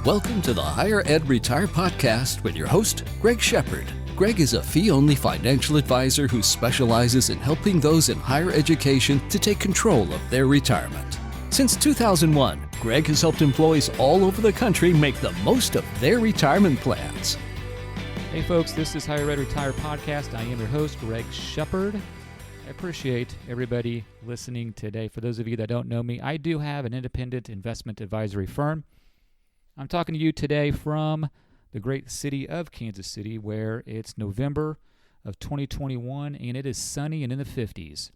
Welcome to the Higher Ed Retire Podcast with your host, Greg Shepard. Greg is a fee-only financial advisor who specializes in helping those in higher education to take control of their retirement. Since 2001, Greg has helped employees all over the country make the most of their retirement plans. Hey folks, this is Higher Ed Retire Podcast. I am your host, Greg Shepard. I appreciate everybody listening today. For those of you that don't know me, I do have an independent investment advisory firm. I'm talking to you today from the great city of Kansas City, where it's November of 2021 and it is sunny and in the 50s.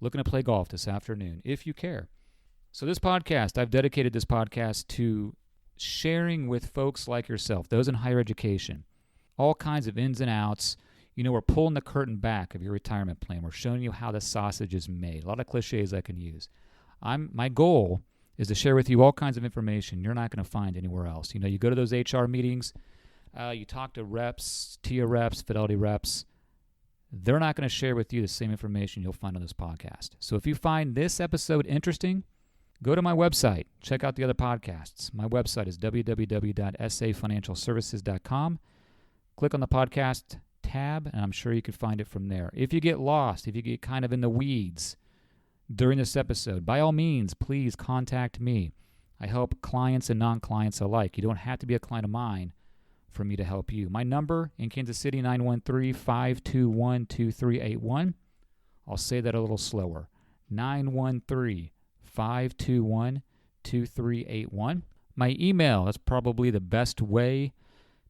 Looking to play golf this afternoon, if you care. So this podcast, I've dedicated this podcast to sharing with folks like yourself, those in higher education, all kinds of ins and outs. You know, we're pulling the curtain back of your retirement plan. We're showing you how the sausage is made. A lot of cliches I can use. My goal is to share with you all kinds of information you're not going to find anywhere else. You know, you go to those HR meetings, you talk to reps, TIA reps, Fidelity reps. They're not going to share with you the same information you'll find on this podcast. So if you find this episode interesting, go to my website. Check out the other podcasts. My website is www.safinancialservices.com. Click on the podcast tab, and I'm sure you can find it from there. If you get lost, if you get kind of in the weeds during this episode, by all means, please contact me. I help clients and non-clients alike. You don't have to be a client of mine for me to help you. My number in Kansas City, 913-521-2381. I'll say that a little slower. 913-521-2381. My email, that's probably the best way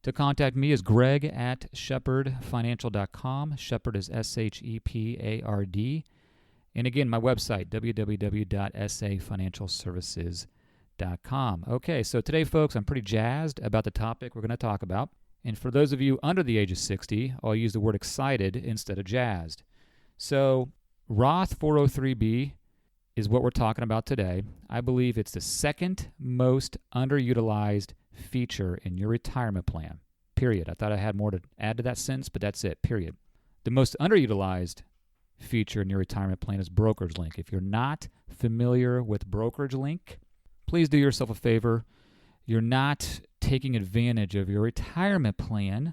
to contact me, is greg@shepardfinancial.com. Shepard is Shepard. And again, my website, www.safinancialservices.com. Okay, so today, folks, I'm pretty jazzed about the topic we're going to talk about. And for those of you under the age of 60, I'll use the word excited instead of jazzed. So Roth 403B is what we're talking about today. I believe it's the second most underutilized feature in your retirement plan, period. I thought I had more to add to that sentence, but that's it, period. The most underutilized feature in your retirement plan is BrokerageLink. If you're not familiar with BrokerageLink, please do yourself a favor. You're not taking advantage of your retirement plan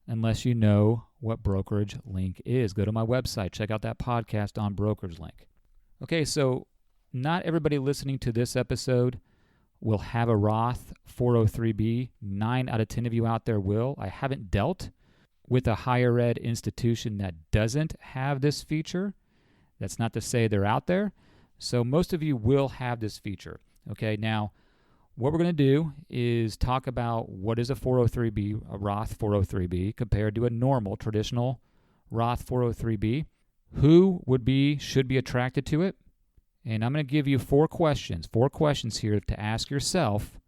unless you know what BrokerageLink is. Go to my website, check out that podcast on BrokerageLink. Okay, so not everybody listening to this episode will have a Roth 403B. 9 out of 10 of you out there will. I haven't dealt with a higher ed institution that doesn't have this feature. That's not to say they're out there. So most of you will have this feature. Okay, now what we're going to do is talk about what is a 403B, a Roth 403B, compared to a normal, traditional Roth 403B. Who should be attracted to it? And I'm going to give you four questions here to ask yourself.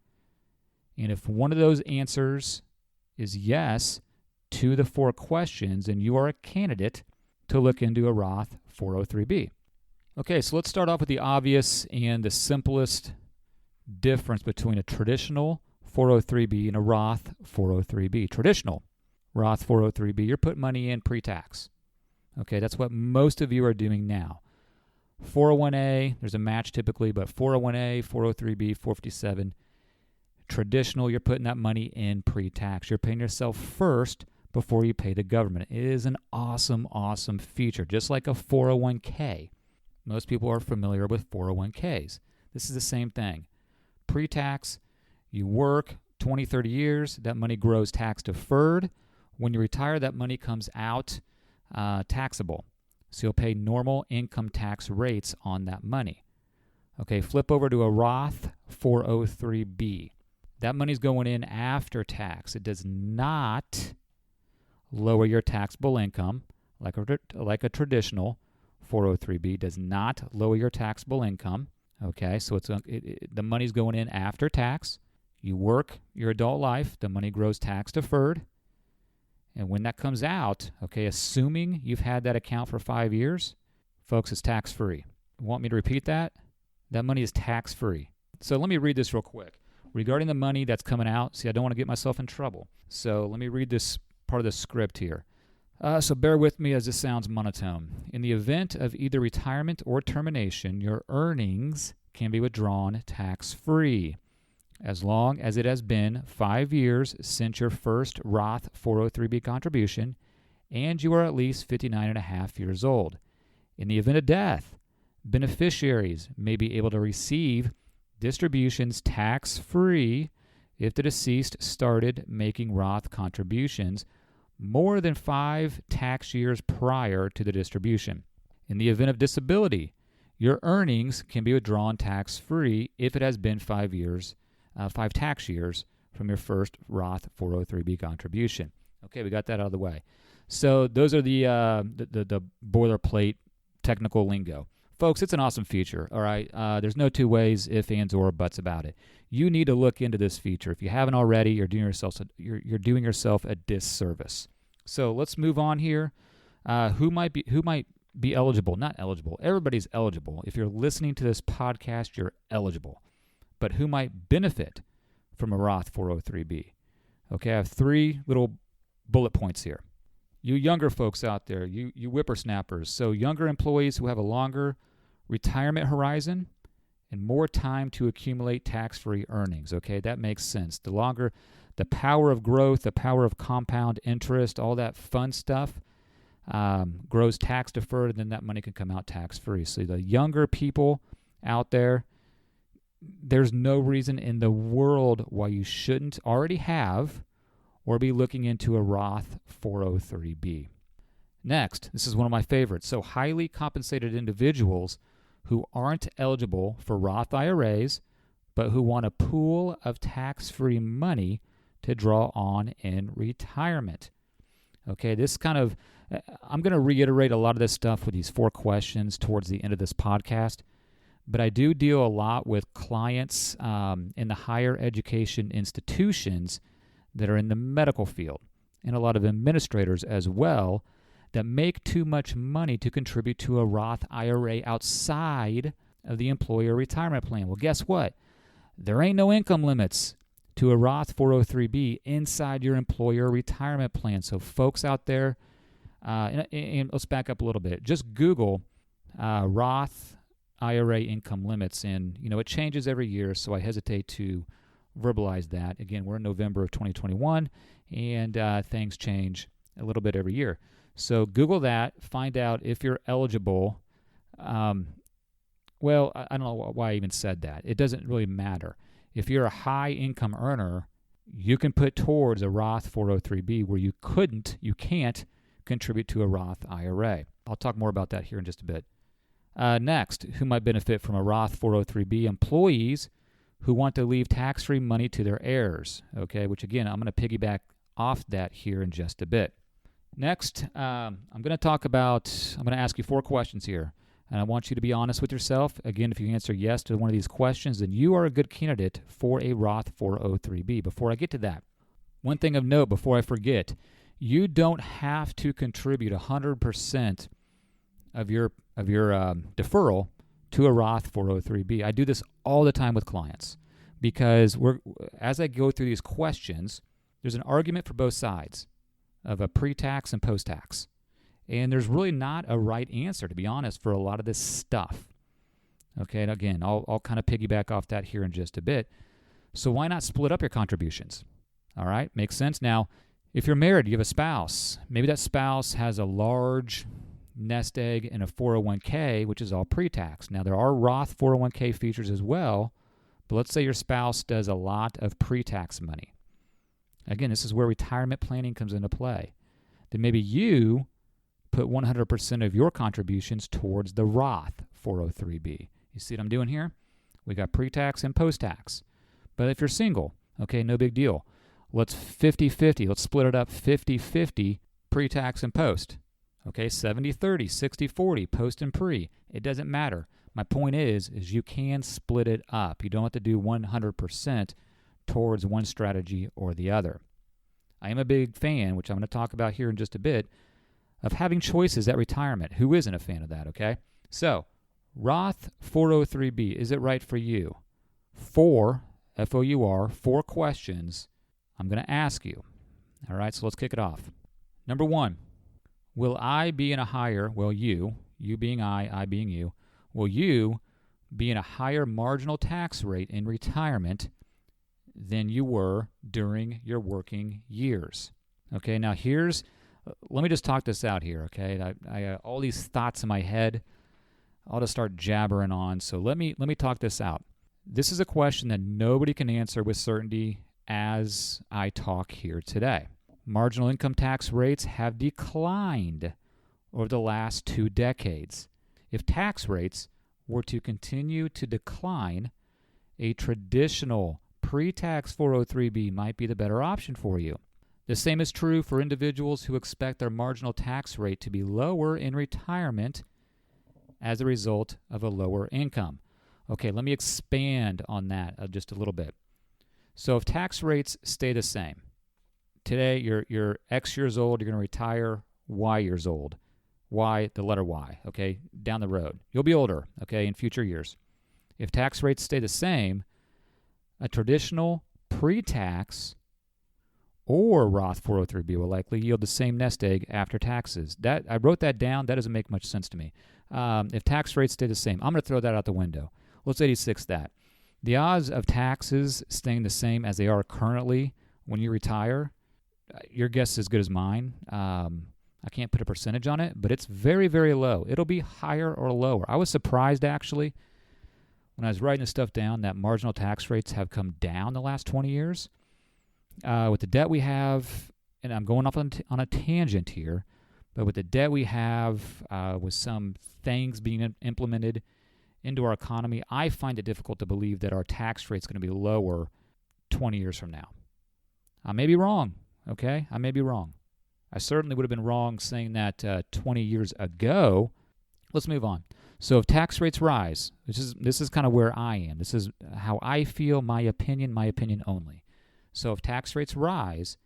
And if one of those answers is yes to the four questions, and you are a candidate to look into a Roth 403B. Okay, so let's start off with the obvious and the simplest difference between a traditional 403B and a Roth 403B. Traditional Roth 403B, you're putting money in pre-tax. Okay, that's what most of you are doing now. 401A, there's a match typically, but 401A, 403B, 457, traditional, you're putting that money in pre-tax. You're paying yourself first before you pay the government. It is an awesome, awesome feature, just like a 401k. Most people are familiar with 401ks. This is the same thing. Pre-tax, you work 20, 30 years, that money grows tax deferred. When you retire, that money comes out taxable. So you'll pay normal income tax rates on that money. Okay, flip over to a Roth 403B. That money's going in after tax. It does not lower your taxable income like a traditional 403B. Does not lower your taxable income. Okay, so the money's going in after tax. You work your adult life. The money grows tax deferred. And when that comes out, okay, assuming you've had that account for 5 years, folks, it's tax-free. Want me to repeat that? That money is tax-free. So let me read this real quick. Regarding the money that's coming out, see, I don't want to get myself in trouble. So let me read this part of the script here. So bear with me as this sounds monotone. In the event of either retirement or termination, your earnings can be withdrawn tax-free. as long as it has been 5 years since your first Roth 403b contribution and you are at least 59 and a half years old. In the event of death, beneficiaries may be able to receive distributions tax-free if the deceased started making Roth contributions more than 5 tax years prior to the distribution. In the event of disability, your earnings can be withdrawn tax-free if it has been 5 tax years from your first Roth 403b contribution. Okay, we got that out of the way. So those are the boilerplate technical lingo. Folks, it's an awesome feature, all right? There's no two ways, ifs, ands, or buts about it. You need to look into this feature. If you haven't already, you're doing yourself a disservice. So let's move on here. Who might be eligible? Not eligible. Everybody's eligible. If you're listening to this podcast, you're eligible. But who might benefit from a Roth 403b? Okay, I have 3 little bullet points here. You younger folks out there, you whippersnappers, so younger employees who have a longer retirement horizon and more time to accumulate tax-free earnings. Okay, that makes sense. The longer, the power of growth, the power of compound interest, all that fun stuff grows tax-deferred, and then that money can come out tax-free. So the younger people out there, there's no reason in the world why you shouldn't already have or be looking into a Roth 403b. Next, this is one of my favorites. So highly compensated individuals who aren't eligible for Roth IRAs, but who want a pool of tax-free money to draw on in retirement. Okay, this kind of, I'm going to reiterate a lot of this stuff with these 4 questions towards the end of this podcast, but I do deal a lot with clients in the higher education institutions that are in the medical field, and a lot of administrators as well that make too much money to contribute to a Roth IRA outside of the employer retirement plan. Well, guess what? There ain't no income limits to a Roth 403b inside your employer retirement plan. So folks out there, and let's back up a little bit. Just Google Roth IRA income limits, and it changes every year, so I hesitate to verbalize that. Again, we're in November of 2021, and things change a little bit every year. So Google that, find out if you're eligible. Well, I don't know why I even said that. It doesn't really matter. If you're a high income earner, you can put towards a Roth 403b where you can't contribute to a Roth IRA. I'll talk more about that here in just a bit. Next, who might benefit from a Roth 403b? Employees who want to leave tax-free money to their heirs, okay, which again, I'm going to piggyback off that here in just a bit. Next, I'm going to ask you 4 questions here, and I want you to be honest with yourself. Again, if you answer yes to one of these questions, then you are a good candidate for a Roth 403b. Before I get to that, one thing of note before I forget, you don't have to contribute 100% of your deferral to a Roth 403b. I do this all the time with clients because as I go through these questions, there's an argument for both sides of a pre-tax and post-tax. And there's really not a right answer, to be honest, for a lot of this stuff. Okay, and again, I'll kind of piggyback off that here in just a bit. So why not split up your contributions? All right, makes sense. Now, if you're married, you have a spouse. Maybe that spouse has a large nest egg in a 401k, which is all pre-tax. Now, there are Roth 401k features as well, but let's say your spouse does a lot of pre-tax money. Again, this is where retirement planning comes into play. Then maybe you put 100% of your contributions towards the Roth 403b. You see what I'm doing here? We got pre-tax and post-tax. But if you're single, okay, no big deal. Let's 50-50. Let's split it up 50-50 pre-tax and post. Okay, 70-30, 60-40, post and pre. It doesn't matter. My point is you can split it up. You don't have to do 100% towards one strategy or the other. I am a big fan, which I'm going to talk about here in just a bit, of having choices at retirement. Who isn't a fan of that, okay? So, Roth 403b, is it right for you? 4, F-O-U-R, 4 questions I'm going to ask you. All right, so let's kick it off. Number 1, will I be in a higher, well, you being I being you, will you be in a higher marginal tax rate in retirement than you were during your working years. Okay, now let me just talk this out here, okay? I all these thoughts in my head, I'll just start jabbering on. So let me talk this out. This is a question that nobody can answer with certainty as I talk here today. Marginal income tax rates have declined over the last 2 decades. If tax rates were to continue to decline, a traditional pre-tax 403B might be the better option for you. The same is true for individuals who expect their marginal tax rate to be lower in retirement as a result of a lower income. Okay, let me expand on that just a little bit. So if tax rates stay the same, today you're X years old, you're going to retire Y years old. Y, the letter Y, okay, down the road. You'll be older, okay, in future years. If tax rates stay the same, a traditional pre-tax or Roth 403B will likely yield the same nest egg after taxes. That I wrote that down. That doesn't make much sense to me. If tax rates stay the same, I'm going to throw that out the window. Let's 86 that. The odds of taxes staying the same as they are currently when you retire, your guess is as good as mine. I can't put a percentage on it, but it's very, very low. It'll be higher or lower. I was surprised, actually, when I was writing this stuff down, that marginal tax rates have come down the last 20 years. With the debt we have, and I'm going off on a tangent here, but with the debt we have, with some things being implemented into our economy, I find it difficult to believe that our tax rate's going to be lower 20 years from now. I may be wrong, okay? I may be wrong. I certainly would have been wrong saying that 20 years ago. Let's move on. So if tax rates rise, this is kind of where I am. This is how I feel, my opinion only. So if tax rates rise,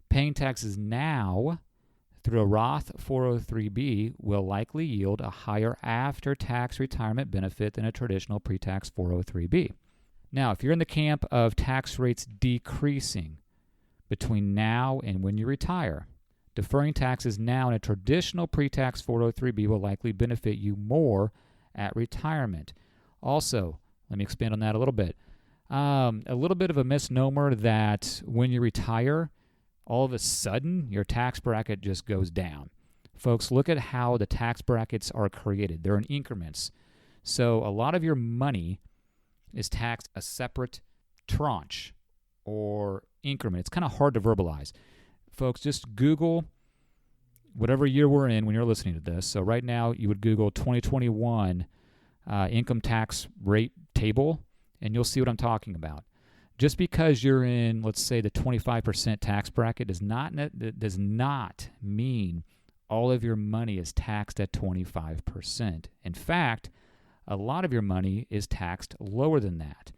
paying taxes now through a Roth 403B will likely yield a higher after-tax retirement benefit than a traditional pre-tax 403B. Now, if you're in the camp of tax rates decreasing between now and when you retire, deferring taxes now in a traditional pre-tax 403B will likely benefit you more at retirement. Also, let me expand on that a little bit. A little bit of a misnomer that when you retire, all of a sudden your tax bracket just goes down. Folks, look at how the tax brackets are created. They're in increments. So a lot of your money is taxed a separate tranche or increment. It's kind of hard to verbalize. Folks, just Google whatever year we're in when you're listening to this. So right now you would Google 2021 income tax rate table, and you'll see what I'm talking about. Just because you're in, let's say, the 25% tax bracket does not mean all of your money is taxed at 25%. In fact, a lot of your money is taxed lower than that.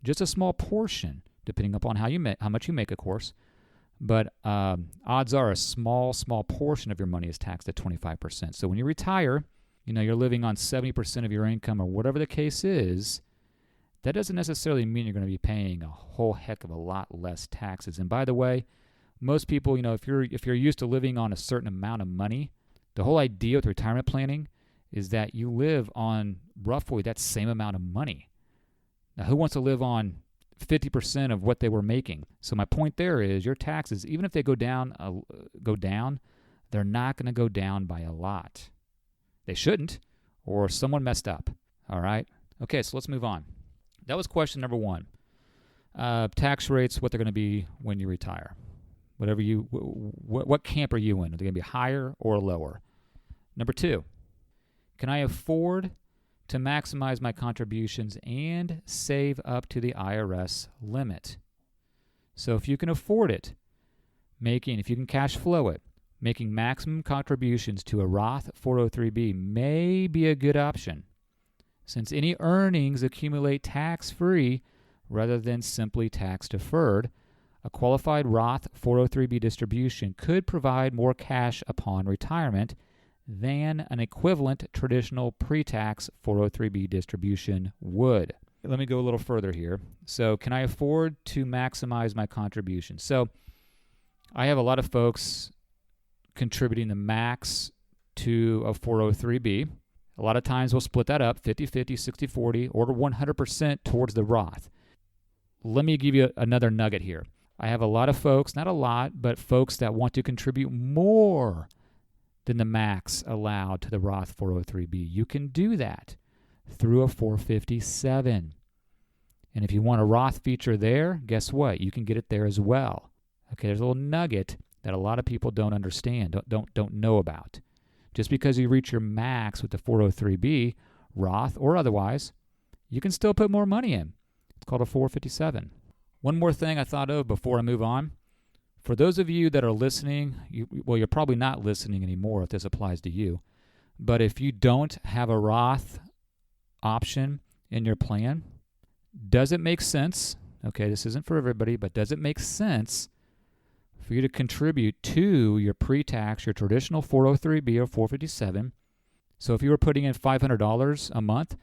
Just a small portion, depending upon how much you make, of course. But odds are a small portion of your money is taxed at 25%. So when you retire, you're living on 70% of your income or whatever the case is. That doesn't necessarily mean you're going to be paying a whole heck of a lot less taxes. And by the way, most people, if you're used to living on a certain amount of money, the whole idea with retirement planning is that you live on roughly that same amount of money. Now, who wants to live on 50% of what they were making? So my point there is your taxes, even if they go down, they're not going to go down by a lot. They shouldn't, or someone messed up. All right? Okay, so let's move on. That was question number one. Tax rates, what they're going to be when you retire. What camp are you in? Are they going to be higher or lower? Number two, can I afford to maximize my contributions and save up to the IRS limit? So if you can afford it, if you can cash flow it, making maximum contributions to a Roth 403B may be a good option, since any earnings accumulate tax-free rather than simply tax-deferred. A qualified Roth 403B distribution could provide more cash upon retirement than an equivalent traditional pre-tax 403B distribution would. Let me go a little further here. So can I afford to maximize my contribution? So I have a lot of folks contributing the max to a 403B. A lot of times we'll split that up, 50-50, 60-40, or 100% towards the Roth. let me give you another nugget here. I have a lot of folks, not a lot, but folks that want to contribute more than the max allowed to the Roth 403b. You can do that through a 457. And if you want a Roth feature there, guess what? You can get it there as well. Okay, there's a little nugget that a lot of people don't understand, don't know about. Just because you reach your max with the 403b, Roth or otherwise, you can still put more money in. It's called a 457. One more thing I thought of before I move on. For those of you that are listening, you're probably not listening anymore if this applies to you. But if you don't have a Roth option in your plan, does it make sense? Okay, this isn't for everybody, but does it make sense for you to contribute to your pre-tax, your traditional 403b or 457? So if you were putting in $500 a month,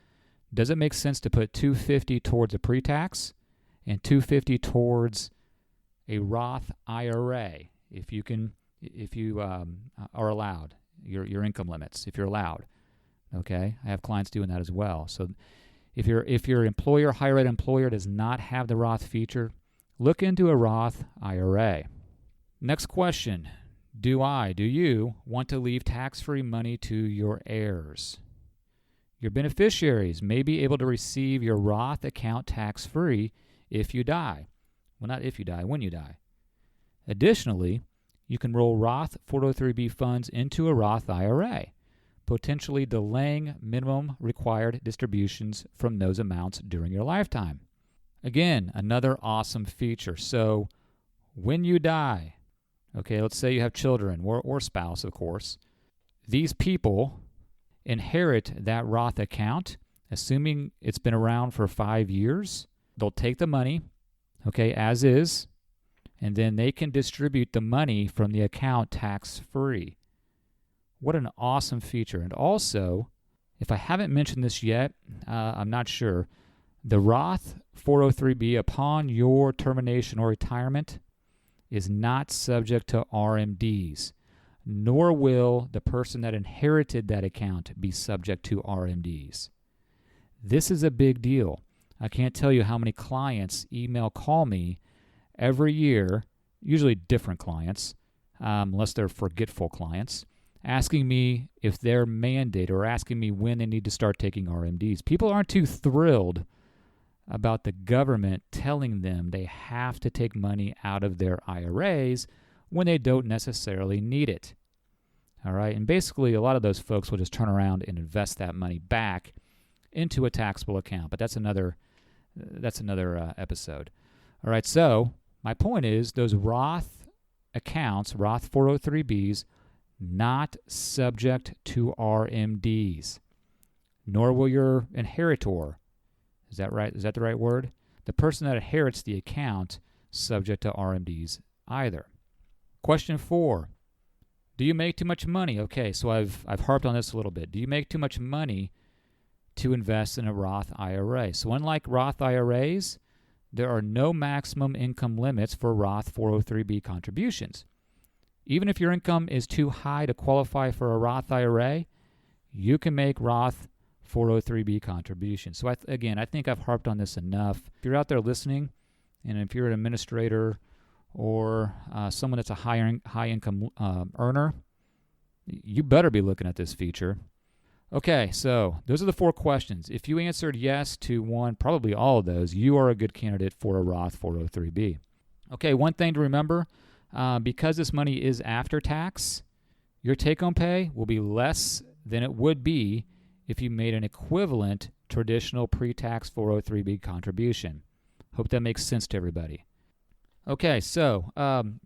does it make sense to put $250 towards a pre-tax and $250 towards a Roth IRA if you are allowed, your income limits, if you're allowed? Okay, I have clients doing that as well. So if your employer, higher ed employer, does not have the Roth feature, look into a Roth IRA. Next question. Do you want to leave tax-free money to your heirs? Your beneficiaries may be able to receive your Roth account tax-free if you die. Well, not if you die, when you die. Additionally, you can roll Roth 403b funds into a Roth IRA, potentially delaying minimum required distributions from those amounts during your lifetime. Again, another awesome feature. So when you die, okay, let's say you have children or spouse, of course, these people inherit that Roth account, assuming it's been around for 5 years. They'll take the money, okay, as is, and then they can distribute the money from the account tax-free. What an awesome feature. And also, if I haven't mentioned this yet, I'm not sure, the Roth 403b upon your termination or retirement is not subject to RMDs, nor will the person that inherited that account be subject to RMDs. This is a big deal. I can't tell you how many clients call me every year, usually different clients, unless they're forgetful clients, asking me if they're mandated or asking me when they need to start taking RMDs. People aren't too thrilled about the government telling them they have to take money out of their IRAs when they don't necessarily need it. All right, and basically a lot of those folks will just turn around and invest that money back into a taxable account, but that's another episode. All right, so my point is those Roth accounts, Roth 403bs, not subject to RMDs, nor will your inheritor. Is that right? Is that the right word? The person that inherits the account subject to RMDs either. Question 4. Do you make too much money? Okay, so I've harped on this a little bit. Do you make too much money to invest in a Roth IRA? So unlike Roth IRAs, there are no maximum income limits for Roth 403b contributions. Even if your income is too high to qualify for a Roth IRA, you can make Roth 403b contributions. So I think I've harped on this enough. If you're out there listening, and if you're an administrator or someone that's a high income earner, you better be looking at this feature. Okay, so those are the 4 questions. If you answered yes to one, probably all of those, you are a good candidate for a Roth 403b. Okay, one thing to remember, because this money is after tax, your take-home pay will be less than it would be if you made an equivalent traditional pre-tax 403b contribution. Hope that makes sense to everybody. Okay, so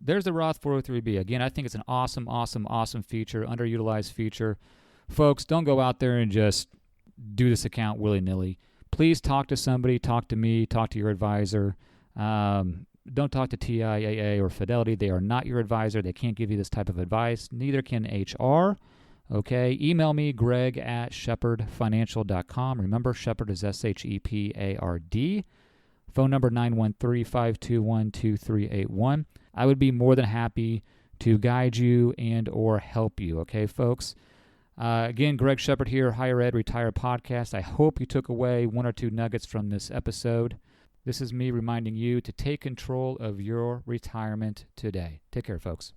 there's the Roth 403b. Again, I think it's an awesome feature, underutilized feature. Folks, don't go out there and just do this account willy-nilly. Please talk to somebody, talk to me, talk to your advisor. Don't talk to TIAA or Fidelity. They are not your advisor. They can't give you this type of advice. Neither can HR. Okay, email me, greg@shepardfinancial.com. Remember, Shepard is SHEPARD. Phone number 913-521-2381. I would be more than happy to guide you and or help you. Okay, folks? Again, Greg Shepard here, Higher Ed Retire Podcast. I hope you took away 1 or 2 nuggets from this episode. This is me reminding you to take control of your retirement today. Take care, folks.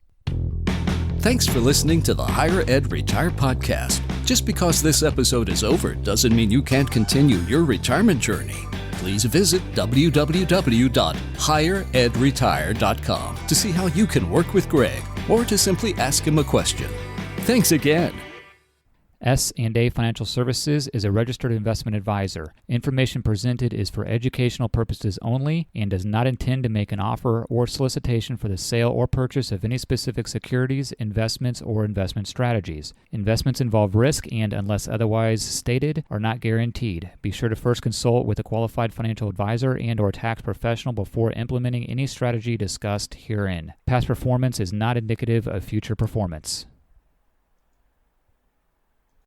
Thanks for listening to the Higher Ed Retire Podcast. Just because this episode is over doesn't mean you can't continue your retirement journey. Please visit www.higheredretire.com to see how you can work with Greg or to simply ask him a question. Thanks again. S&A Financial Services is a registered investment advisor. Information presented is for educational purposes only and does not intend to make an offer or solicitation for the sale or purchase of any specific securities, investments, or investment strategies. Investments involve risk and, unless otherwise stated, are not guaranteed. Be sure to first consult with a qualified financial advisor and/or tax professional before implementing any strategy discussed herein. Past performance is not indicative of future performance.